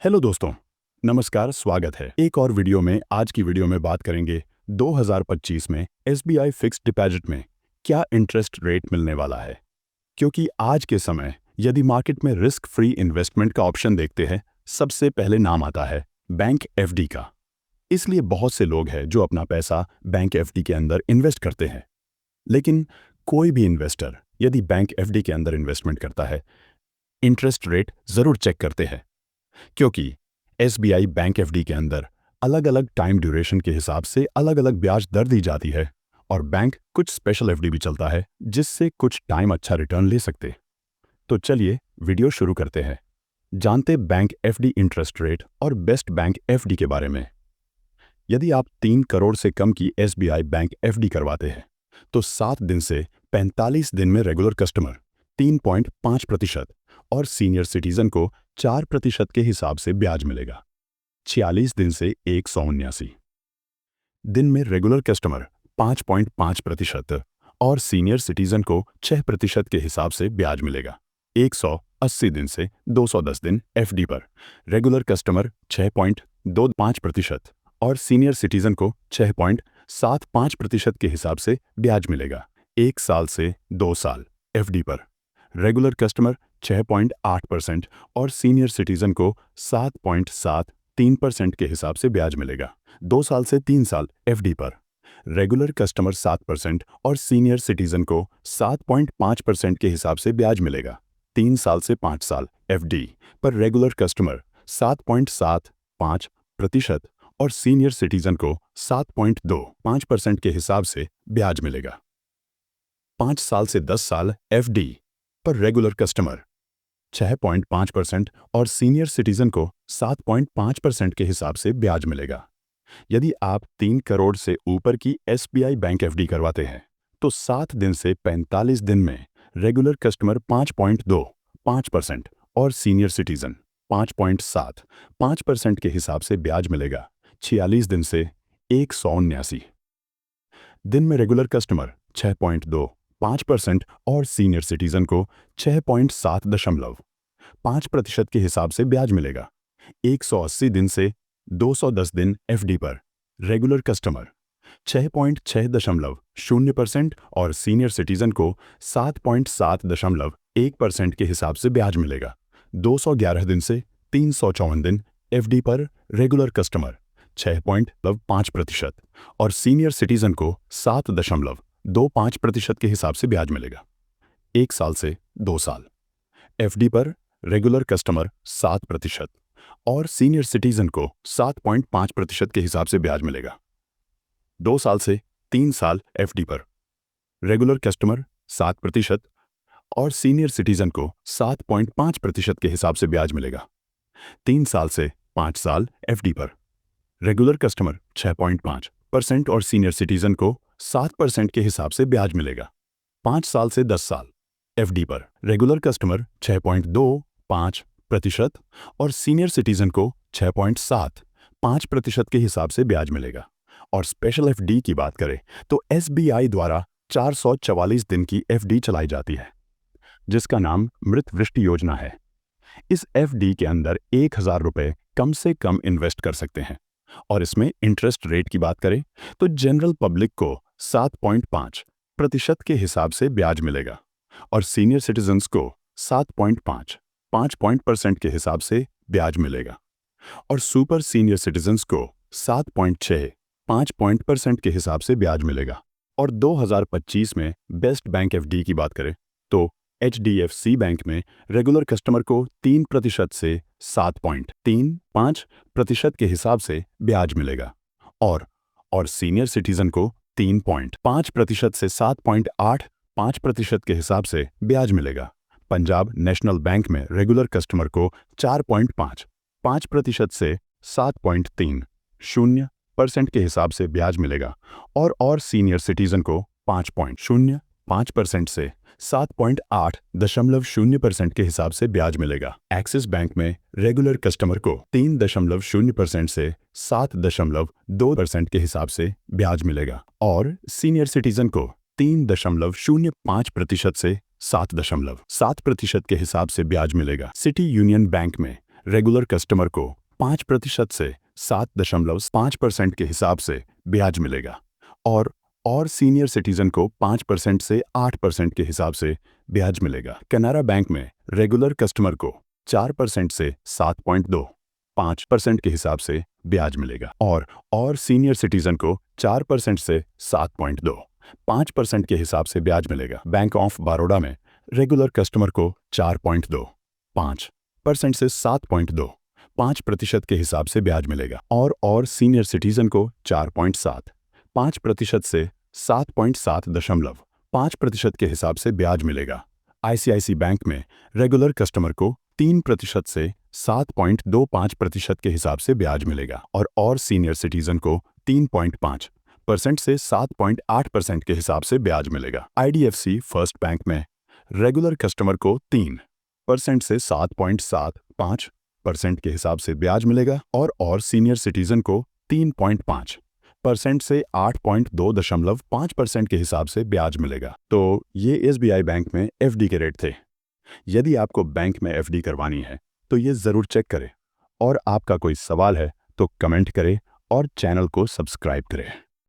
Hello दोस्तों, नमस्कार, स्वागत है एक और वीडियो में। आज की वीडियो में बात करेंगे 2025 में एसबीआई फिक्स्ड डिपॉजिट में क्या इंटरेस्ट रेट मिलने वाला है। क्योंकि आज के समय यदि मार्केट में रिस्क फ्री इन्वेस्टमेंट का ऑप्शन देखते हैं, सबसे पहले नाम आता है बैंक एफडी का। इसलिए बहुत से लोग हैं जो अपना पैसा बैंक एफडी के अंदर इन्वेस्ट करते हैं। लेकिन कोई भी इन्वेस्टर यदि बैंक एफडी के अंदर इन्वेस्टमेंट करता है, इंटरेस्ट रेट ज़रूर चेक करते हैं। क्योंकि एसबीआई बैंक एफडी के अंदर अलग अलग टाइम ड्यूरेशन के हिसाब से अलग अलग ब्याज दर दी जाती है और बैंक कुछ स्पेशल एफडी भी चलता है जिससे कुछ टाइम अच्छा रिटर्न ले सकते। तो चलिए वीडियो शुरू करते हैं। जानते बैंक एफडी इंटरेस्ट रेट और बेस्ट बैंक एफडी के बारे में। यदि आप 3 करोड़ से कम की एसबीआई बैंक एफडी करवाते हैं तो 7 दिन से 45 दिन में रेगुलर कस्टमर 3.5% और सीनियर सिटीजन को 4% के हिसाब से ब्याज मिलेगा। 46 दिन से 179 दिन में रेगुलर कस्टमर 5.5% और सीनियर सिटीजन को 6% के हिसाब से ब्याज मिलेगा। 180 दिन से 210 दिन एफडी पर रेगुलर कस्टमर 6.25% और सीनियर सिटीजन को 6.75% के हिसाब से ब्याज मिलेगा। 1 साल से 2 साल एफडी पर रेगुलर कस्टमर 6.8% और सीनियर सिटीजन को 7.73% के हिसाब से ब्याज मिलेगा। 2 साल से 3 साल एफडी पर रेगुलर कस्टमर 7% और सीनियर सिटीजन को 7.5% के हिसाब से ब्याज मिलेगा। 3 साल से 5 साल एफडी पर रेगुलर कस्टमर 7.75% और सीनियर सिटीजन को 7.25% के हिसाब से ब्याज मिलेगा। 5 साल से 10 साल एफडी पर रेगुलर कस्टमर 6.5% और सीनियर सिटीजन को 7.5% के हिसाब से ब्याज मिलेगा। यदि आप 3 करोड़ से ऊपर की एसबीआई बैंक एफडी करवाते हैं तो 7 दिन से 45 दिन में रेगुलर कस्टमर 5.25% और सीनियर सिटीजन 5.75% के हिसाब से ब्याज मिलेगा। 46 दिन से 179 दिन में रेगुलर कस्टमर 6.25% और सीनियर सिटीजन को 6.75% के हिसाब से ब्याज मिलेगा। 180 दिन से 210 दिन एफडी पर रेगुलर कस्टमर 6.60% और सीनियर सिटीजन को 7.71% के हिसाब से ब्याज मिलेगा। 211 दिन से 354 दिन एफडी पर रेगुलर कस्टमर 6.5% और सीनियर सिटीजन को 7.25% के हिसाब से ब्याज मिलेगा। 1 साल से 2 साल एफडी पर रेगुलर कस्टमर 7% और सीनियर सिटीजन को 7.5% के हिसाब से ब्याज मिलेगा। 2 साल से 3 साल एफडी पर रेगुलर कस्टमर 7% और सीनियर सिटीजन को 7.5% के हिसाब से ब्याज मिलेगा। 3 साल से 5 साल एफडी पर रेगुलर कस्टमर 6.5% और सीनियर सिटीजन को 7% के हिसाब से ब्याज मिलेगा। 5 साल से 10 साल एफडी पर रेगुलर कस्टमर 6.25% और सीनियर सिटीजन को 6.75% के हिसाब से ब्याज मिलेगा। और स्पेशल एफडी की बात करें तो एसबीआई द्वारा 444 दिन की एफडी चलाई जाती है जिसका नाम मृत वृष्टि योजना है। इस एफडी के अंदर 1000 रुपये कम से कम इन्वेस्ट कर सकते हैं और इसमें इंटरेस्ट रेट की बात करें तो जनरल पब्लिक को 7.5% के हिसाब से ब्याज मिलेगा और सीनियर सिटीजन्स को 7.5% के हिसाब से ब्याज मिलेगा और सुपर सीनियर सिटीजन्स को 7.65% के हिसाब से ब्याज मिलेगा। और 2025 में बेस्ट बैंक एफडी की बात करें तो एचडीएफसी बैंक में रेगुलर कस्टमर को 3% से 7.35% के हिसाब से ब्याज मिलेगा और सीनियर सिटीजन को 3.5% से 7.85% के हिसाब से ब्याज मिलेगा। पंजाब नेशनल बैंक में रेगुलर कस्टमर को 4.5% से 7.30% के हिसाब से ब्याज मिलेगा और सीनियर सिटीजन को 5.05% से 7.8% के हिसाब से ब्याज मिलेगा। एक्सिस बैंक में रेगुलर कस्टमर को 3.0% से 7.2% के हिसाब से ब्याज मिलेगा और सीनियर सिटीजन को 3.05% से 7.7% के हिसाब से ब्याज मिलेगा। सिटी यूनियन बैंक में रेगुलर कस्टमर को 5% से 7.5% के हिसाब से ब्याज मिलेगा और सीनियर सिटीजन को 5% से 8% के हिसाब से ब्याज मिलेगा। कनारा बैंक में रेगुलर कस्टमर को 4% से 7.25% के हिसाब से ब्याज मिलेगा और सीनियर सिटीजन को 4% से 7.25% के हिसाब से ब्याज मिलेगा। बैंक ऑफ बड़ौदा में रेगुलर कस्टमर को 4.25% से 7.25% के हिसाब से ब्याज मिलेगा और सीनियर सिटीजन को 4.75% से 7.5% के हिसाब से ब्याज मिलेगा। आईसीआईसी बैंक में रेगुलर कस्टमर को 3% से 7.25% के हिसाब से ब्याज मिलेगा और सीनियर सिटीजन को 3.5% से 7.8% के हिसाब से ब्याज मिलेगा। आईडीएफसी फर्स्ट बैंक में रेगुलर कस्टमर को 3% से 7.75% के हिसाब से ब्याज मिलेगा और सीनियर सिटीजन को 3.5% से 8.25% के हिसाब से ब्याज मिलेगा। तो ये एसबीआई बैंक में एफडी के रेट थे। यदि आपको बैंक में एफडी करवानी है तो ये ज़रूर चेक करें और आपका कोई सवाल है तो कमेंट करें और चैनल को सब्सक्राइब करें।